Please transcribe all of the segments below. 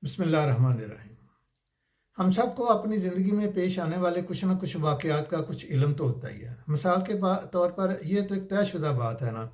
بسم اللہ الرحمن الرحیم۔ ہم سب کو اپنی زندگی میں پیش آنے والے کچھ نہ کچھ واقعات کا کچھ علم تو ہوتا ہی ہے۔ مثال کے طور پر یہ تو ایک طے شدہ بات ہے نا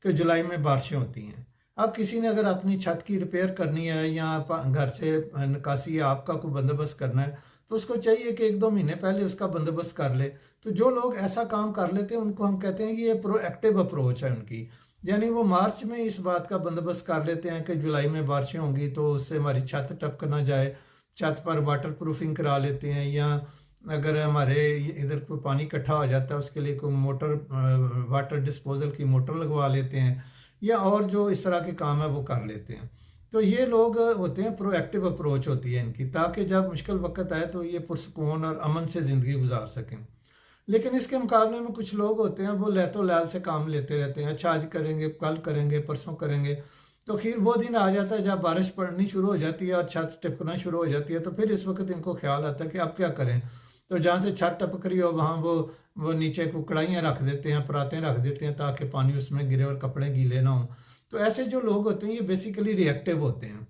کہ جولائی میں بارشیں ہوتی ہیں۔ اب کسی نے اگر اپنی چھت کی ریپیئر کرنی ہے یا گھر سے نکاسی یا آپ کا کوئی بندوبست کرنا ہے تو اس کو چاہیے کہ 1-2 مہینے پہلے اس کا بندوبست کر لے۔ تو جو لوگ ایسا کام کر لیتے ہیں ان کو ہم کہتے ہیں کہ یہ پرو ایکٹیو اپروچ ہے ان کی، یعنی وہ مارچ میں اس بات کا بندوبست کر لیتے ہیں کہ جولائی میں بارشیں ہوں گی تو اس سے ہماری چھت ٹپک نہ جائے، چھت پر واٹر پروفنگ کرا لیتے ہیں، یا اگر ہمارے ادھر کوئی پانی اکٹھا ہو جاتا ہے اس کے لیے کوئی موٹر واٹر ڈسپوزل کی موٹر لگوا لیتے ہیں، یا اور جو اس طرح کے کام ہے وہ کر لیتے ہیں۔ تو یہ لوگ ہوتے ہیں، پرو ایکٹیو اپروچ ہوتی ہے ان کی، تاکہ جب مشکل وقت آئے تو یہ پرسکون اور امن سے زندگی گزار سکیں۔ لیکن اس کے مقابلے میں کچھ لوگ ہوتے ہیں وہ لیت و لال سے کام لیتے رہتے ہیں، اچھا آج کریں گے، کل کریں گے، پرسوں کریں گے، تو خیر وہ دن آ جاتا ہے جب بارش پڑنی شروع ہو جاتی ہے اور چھت ٹپکنا شروع ہو جاتی ہے، تو پھر اس وقت ان کو خیال آتا ہے کہ اب کیا کریں۔ تو جہاں سے چھت ٹپک رہی ہو وہاں وہ نیچے کو کڑھائیاں رکھ دیتے ہیں، پراتیں رکھ دیتے ہیں تاکہ پانی اس میں گرے اور کپڑے گیلے نہ ہوں۔ تو ایسے جو لوگ ہوتے ہیں یہ بیسیکلی ری ایکٹیو ہوتے ہیں۔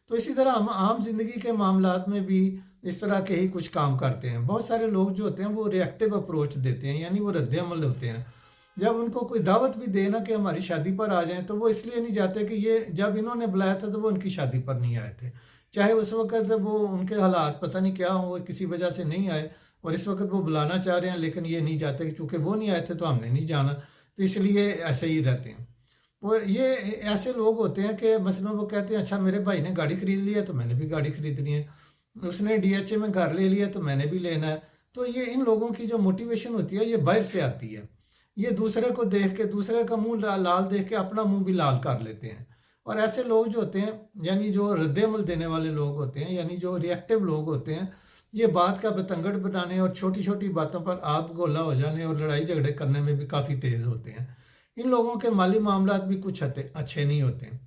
تو اسی طرح ہم عام زندگی کے معاملات میں بھی اس طرح کے ہی کچھ کام کرتے ہیں۔ بہت سارے لوگ جو ہوتے ہیں وہ ری ایکٹیو اپروچ دیتے ہیں، یعنی وہ رد عمل ہوتے ہیں۔ جب ان کو کوئی دعوت بھی دینا کہ ہماری شادی پر آ جائیں تو وہ اس لیے نہیں جاتے کہ یہ جب انہوں نے بلایا تھا تو وہ ان کی شادی پر نہیں آئے تھے، چاہے اس وقت وہ ان کے حالات پتہ نہیں کیا ہوں، وہ کسی وجہ سے نہیں آئے اور اس وقت وہ بلانا چاہ رہے ہیں لیکن یہ نہیں جاتے کہ چونکہ وہ نہیں آئے تھے تو ہم نے نہیں جانا، تو اس لیے ایسے ہی رہتے ہیں۔ وہ یہ ایسے لوگ ہوتے ہیں کہ مثلا وہ کہتے ہیں اچھا میرے بھائی نے گاڑی خرید لی ہے تو میں نے بھی گاڑی خریدنی ہے، اس نے ڈی ایچ اے میں گھر لے لیا تو میں نے بھی لینا ہے۔ تو یہ ان لوگوں کی جو موٹیویشن ہوتی ہے یہ باہر سے آتی ہے، یہ دوسرے کو دیکھ کے، دوسرے کا منہ لال دیکھ کے اپنا منہ بھی لال کر لیتے ہیں۔ اور ایسے لوگ جو ہوتے ہیں، یعنی جو رد عمل دینے والے لوگ ہوتے ہیں، یعنی جو ری ایکٹیو لوگ ہوتے ہیں، یہ بات کا بتنگڑ بنانے اور چھوٹی چھوٹی باتوں پر آپ گولا ہو جانے اور لڑائی جھگڑے کرنے میں بھی کافی تیز ہوتے ہیں۔ ان لوگوں کے مالی معاملات بھی کچھ اچھے نہیں ہوتے ہیں،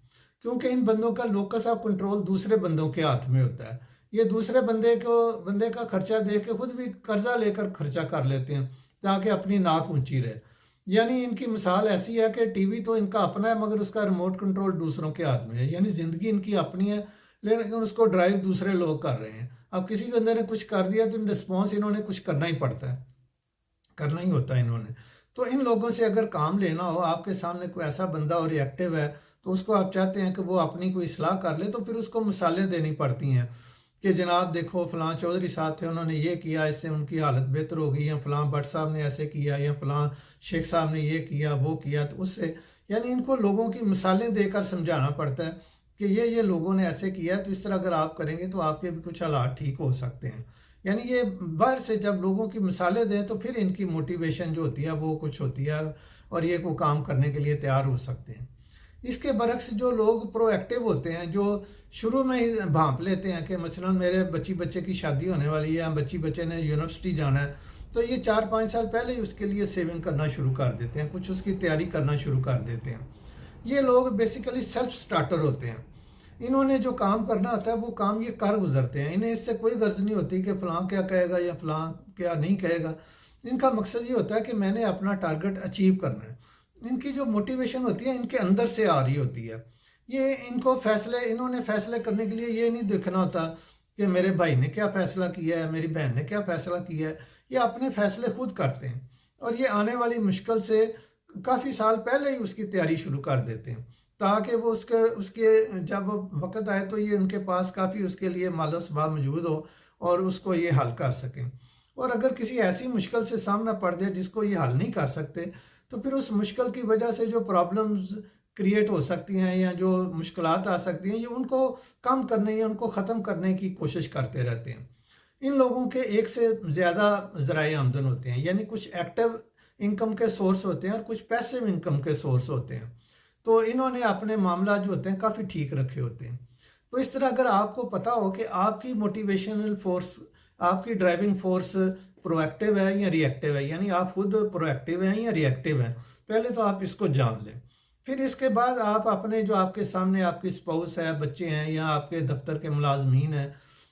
کیونکہ ان بندوں کا لوکس آف کنٹرول دوسرے بندوں کے ہاتھ میں ہوتا ہے۔ یہ دوسرے بندے کا خرچہ دیکھ کے خود بھی قرضہ لے کر خرچہ کر لیتے ہیں تاکہ اپنی ناک اونچی رہے۔ یعنی ان کی مثال ایسی ہے کہ ٹی وی تو ان کا اپنا ہے مگر اس کا ریموٹ کنٹرول دوسروں کے ہاتھ میں ہے، یعنی زندگی ان کی اپنی ہے لیکن اس کو ڈرائیو دوسرے لوگ کر رہے ہیں۔ اب کسی بندے نے کچھ کر دیا تو ان رسپانس انہوں نے کچھ کرنا ہی پڑتا ہے، کرنا ہی ہوتا ہے انہوں نے۔ تو ان لوگوں سے اگر کام لینا ہو، آپ کے سامنے کوئی ایسا بندہ اور ایکٹیو ہے تو اس کو آپ چاہتے ہیں کہ وہ اپنی کوئی اصلاح کر لے، تو پھر اس کو مثالیں دینی پڑتی ہیں کہ جناب دیکھو فلاں چودھری صاحب تھے، انہوں نے یہ کیا، اس سے ان کی حالت بہتر ہو گئی، یا فلاں بٹ صاحب نے ایسے کیا، یا فلاں شیخ صاحب نے یہ کیا وہ کیا، تو اس سے یعنی ان کو لوگوں کی مثالیں دے کر سمجھانا پڑتا ہے کہ یہ لوگوں نے ایسے کیا ہے تو اس طرح اگر آپ کریں گے تو آپ کے بھی کچھ حالات ٹھیک ہو سکتے ہیں۔ یعنی یہ باہر سے جب لوگوں کی مثالیں دیں تو پھر ان کی موٹیویشن جو ہوتی ہے وہ کچھ ہوتی ہے اور یہ کو کام کرنے کے لیے تیار ہو سکتے ہیں۔ اس کے برعکس جو لوگ پرو ایکٹیو ہوتے ہیں، جو شروع میں ہی بھانپ لیتے ہیں کہ مثلا میرے بچے کی شادی ہونے والی ہے، بچے نے یونیورسٹی جانا ہے، تو یہ 4-5 سال پہلے ہی اس کے لیے سیونگ کرنا شروع کر دیتے ہیں، کچھ اس کی تیاری کرنا شروع کر دیتے ہیں۔ یہ لوگ بیسیکلی سیلف سٹارٹر ہوتے ہیں، انہوں نے جو کام کرنا ہوتا ہے وہ کام یہ کر گزرتے ہیں، انہیں اس سے کوئی غرض نہیں ہوتی کہ فلاں کیا کہے گا یا فلاں کیا نہیں کہے گا۔ ان کا مقصد یہ ہوتا ہے کہ میں نے اپنا ٹارگٹ اچیو کرنا ہے۔ ان کی جو موٹیویشن ہوتی ہے ان کے اندر سے آ رہی ہوتی ہے۔ یہ انہوں نے فیصلے کرنے کے لیے یہ نہیں دیکھنا ہوتا کہ میرے بھائی نے کیا فیصلہ کیا ہے، میری بہن نے کیا فیصلہ کیا ہے، یہ اپنے فیصلے خود کرتے ہیں اور یہ آنے والی مشکل سے کافی سال پہلے ہی اس کی تیاری شروع کر دیتے ہیں تاکہ وہ اس کے جب وقت آئے تو یہ ان کے پاس کافی اس کے لیے مال و اسباب موجود ہو اور اس کو یہ حل کر سکیں۔ اور اگر کسی ایسی مشکل سے سامنا پڑ جائے جس کو یہ حل نہیں کر سکتے تو پھر اس مشکل کی وجہ سے جو پرابلمز کریٹ ہو سکتی ہیں یا جو مشکلات آ سکتی ہیں یہ ان کو کم کرنے یا ان کو ختم کرنے کی کوشش کرتے رہتے ہیں۔ ان لوگوں کے ایک سے زیادہ ذرائع آمدن ہوتے ہیں، یعنی کچھ ایکٹیو انکم کے سورس ہوتے ہیں اور کچھ پیسیو انکم کے سورس ہوتے ہیں۔ تو انہوں نے اپنے معاملات جو ہوتے ہیں کافی ٹھیک رکھے ہوتے ہیں۔ تو اس طرح اگر آپ کو پتا ہو کہ آپ کی موٹیویشنل فورس، آپ کی ڈرائیونگ فورس پرو ایکٹیو ہے یا ری ایکٹیو ہے، یعنی آپ خود پرو ایکٹیو ہیں یا ری ایکٹیو ہیں، پہلے تو آپ اس کو جان لیں۔ پھر اس کے بعد آپ اپنے جو آپ کے سامنے آپ کی سپاؤس ہے، بچے ہیں یا آپ کے دفتر کے ملازمین ہیں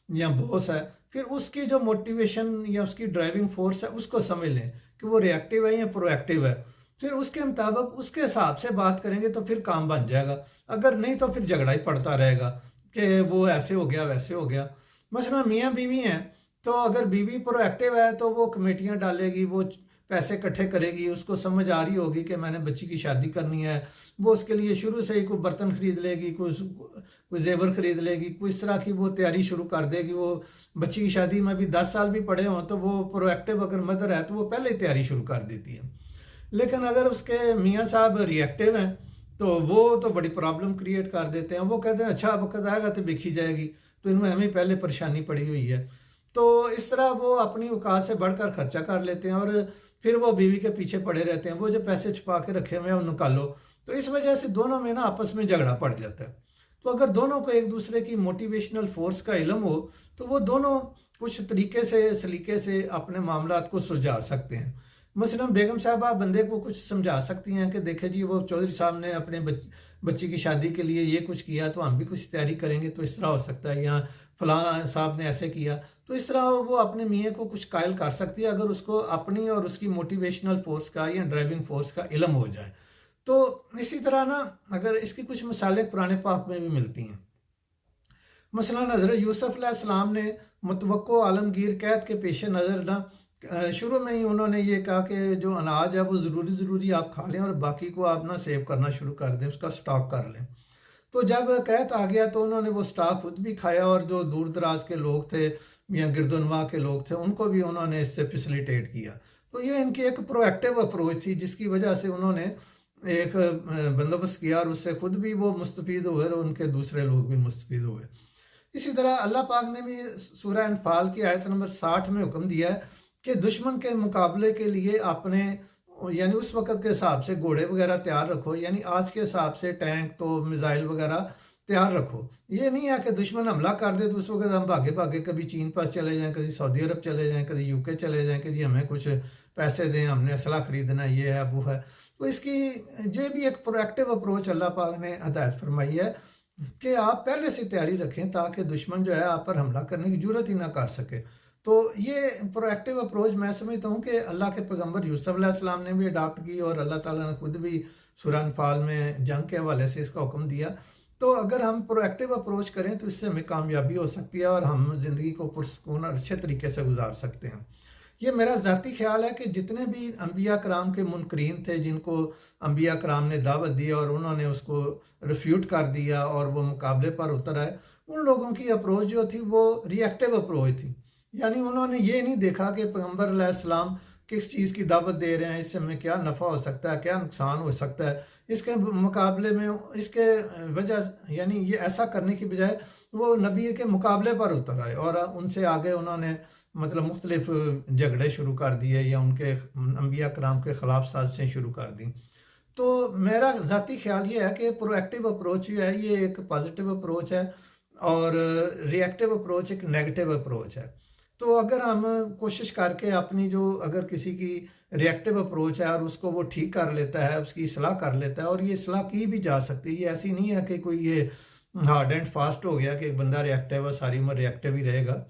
یا باس ہے، پھر اس کی جو موٹیویشن یا اس کی ڈرائیونگ فورس ہے اس کو سمجھ لیں کہ وہ ری ایکٹیو ہے یا پرو ایکٹیو ہے۔ پھر اس کے مطابق اس کے حساب سے بات کریں گے تو پھر کام بن جائے گا، اگر نہیں تو پھر جھگڑا ہی پڑتا رہے گا۔ کہ وہ ایسے ہو گیا ویسے ہو گیا. مثلا میاں بیوی ہیں تو اگر بیوی پرو ایکٹیو ہے تو وہ کمیٹیاں ڈالے گی، وہ پیسے اکٹھے کرے گی، اس کو سمجھ آ رہی ہوگی کہ میں نے بچی کی شادی کرنی ہے. وہ اس کے لیے شروع سے ہی کوئی برتن خرید لے گی، کوئی زیور خرید لے گی، کوئی اس طرح کی وہ تیاری شروع کر دے گی. وہ بچی کی شادی میں بھی 10 سال بھی پڑے ہوں تو وہ پرو ایکٹیو اگر مدر ہے تو وہ پہلے ہی تیاری شروع کر دیتی ہے. لیکن اگر اس کے میاں صاحب ری ایکٹیو ہیں تو وہ تو بڑی پرابلم کریٹ کر دیتے ہیں. وہ کہتے ہیں اچھا وقت آئے گا تو بکھی جائے گی، تو ان میں ہمیں پہلے پریشانی پڑی ہوئی ہے. تو اس طرح وہ اپنی اوقات سے بڑھ کر خرچہ کر لیتے ہیں اور پھر وہ بیوی کے پیچھے پڑے رہتے ہیں. وہ جو پیسے چھپا کے رکھے ہوئے ہیں ان نکالو. تو اس وجہ سے دونوں میں نا آپس میں جھگڑا پڑ جاتا ہے. تو اگر دونوں کو ایک دوسرے کی موٹیویشنل فورس کا علم ہو تو وہ دونوں کچھ طریقے سے سلیقے سے اپنے معاملات کو سلجھا سکتے ہیں. مثلا بیگم صاحبہ بندے کو کچھ سمجھا سکتی ہیں کہ دیکھیں جی وہ چودھری صاحب نے اپنے بچی کی شادی کے لیے یہ کچھ کیا تو ہم بھی کچھ تیاری کریں گے تو اس طرح ہو سکتا ہے، یا فلاں صاحب نے ایسے کیا. تو اس طرح وہ اپنے میاں کو کچھ قائل کر سکتی ہے اگر اس کو اپنی اور اس کی موٹیویشنل فورس کا یا ڈرائیونگ فورس کا علم ہو جائے. تو اسی طرح نا اگر اس کی کچھ مثالیں قرآن پاک میں بھی ملتی ہیں. مثلا حضرت یوسف علیہ السلام نے متوقع عالمگیر قید کے پیش نظر نا شروع میں ہی انہوں نے یہ کہا کہ جو اناج ہے وہ ضروری آپ کھا لیں اور باقی کو آپ نا سیو کرنا شروع کر دیں، اس کا سٹاک کر لیں. تو جب قید آ گیا تو انہوں نے وہ سٹاک خود بھی کھایا اور جو دور دراز کے لوگ تھے یا گرد و نواح کے لوگ تھے ان کو بھی انہوں نے اس سے فیسیلیٹیٹ کیا. تو یہ ان کی ایک پرو ایکٹیو اپروچ تھی جس کی وجہ سے انہوں نے ایک بندوبست کیا اور اس سے خود بھی وہ مستفید ہوئے اور ان کے دوسرے لوگ بھی مستفید ہوئے. اسی طرح اللہ پاک نے بھی سورہ انفال کی آیت نمبر 60 میں حکم دیا ہے کہ دشمن کے مقابلے کے لیے اپنے یعنی اس وقت کے حساب سے گھوڑے وغیرہ تیار رکھو، یعنی آج کے حساب سے ٹینک تو میزائل وغیرہ تیار رکھو. یہ نہیں ہے کہ دشمن حملہ کر دے تو اس وقت ہم بھاگے کبھی چین پاس چلے جائیں، کبھی سعودی عرب چلے جائیں، کبھی UK چلے جائیں کہ جی ہمیں کچھ پیسے دیں، ہم نے اسلحہ خریدنا، یہ ہے وہ ہے. تو اس کی یہ بھی ایک پرو ایکٹیو اپروچ اللہ پاک نے ہدایت فرمائی ہے کہ آپ پہلے سے تیاری رکھیں تاکہ دشمن جو ہے آپ پر حملہ کرنے کی جرت ہی نہ کر سکے. تو یہ پرو ایکٹیو اپروچ میں سمجھتا ہوں کہ اللہ کے پیغمبر یوسف علیہ السلام نے بھی اڈاپٹ کی اور اللہ تعالیٰ نے خود بھی سورہ انفال میں جنگ کے حوالے سے اس کا حکم دیا. تو اگر ہم پرو ایکٹیو اپروچ کریں تو اس سے ہمیں کامیابی ہو سکتی ہے اور ہم زندگی کو پرسکون اور اچھے طریقے سے گزار سکتے ہیں. یہ میرا ذاتی خیال ہے کہ جتنے بھی انبیاء کرام کے منکرین تھے جن کو انبیاء کرام نے دعوت دی اور انہوں نے اس کو ریفیوٹ کر دیا اور وہ مقابلے پر اتر آئے، ان لوگوں کی اپروچ جو تھی وہ ری ایکٹیو اپروچ تھی. یعنی انہوں نے یہ نہیں دیکھا کہ پیغمبر علیہ السلام کس چیز کی دعوت دے رہے ہیں، اس سے ہمیں کیا نفع ہو سکتا ہے، کیا نقصان ہو سکتا ہے، اس کے مقابلے میں اس کے وجہ یعنی یہ ایسا کرنے کی بجائے وہ نبی کے مقابلے پر اتر آئے اور ان سے آگے انہوں نے مطلب مختلف جھگڑے شروع کر دیے یا ان کے انبیاء کرام کے خلاف سازشیں شروع کر دیں. تو میرا ذاتی خیال یہ ہے کہ پرو ایکٹیو اپروچ جو ہے یہ ایک پازیٹیو اپروچ ہے اور ری ایکٹیو اپروچ ایک نیگیٹیو اپروچ ہے. تو اگر ہم کوشش کر کے اپنی جو اگر کسی کی ری ایکٹیو اپروچ ہے اور اس کو وہ ٹھیک کر لیتا ہے، اس کی اصلاح کر لیتا ہے، اور یہ اصلاح کی بھی جا سکتی ہے، یہ ایسی نہیں ہے کہ کوئی یہ ہارڈ اینڈ فاسٹ ہو گیا کہ ایک بندہ ری ایکٹیو ہے ساری عمر ری ایکٹیو ہی رہے گا.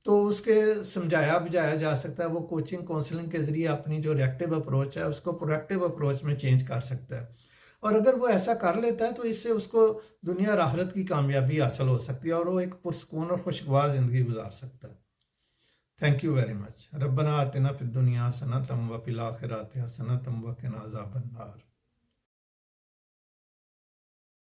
تو اس کے سمجھایا بجھایا جا سکتا ہے، وہ کوچنگ کونسلنگ کے ذریعے اپنی جو ری ایکٹیو اپروچ ہے اس کو پرو ایکٹیو اپروچ میں چینج کر سکتا ہے. اور اگر وہ ایسا کر لیتا ہے تو اس سے اس کو دنیا اور آخرت کی کامیابی حاصل ہو سکتی ہے اور وہ ایک پرسکون اور خوشگوار زندگی گزار سکتا ہے. Thank you very much. ربنا آتنا فی الدنیا حسنۃ وفی الآخرۃ حسنۃ وقنا عذاب النار.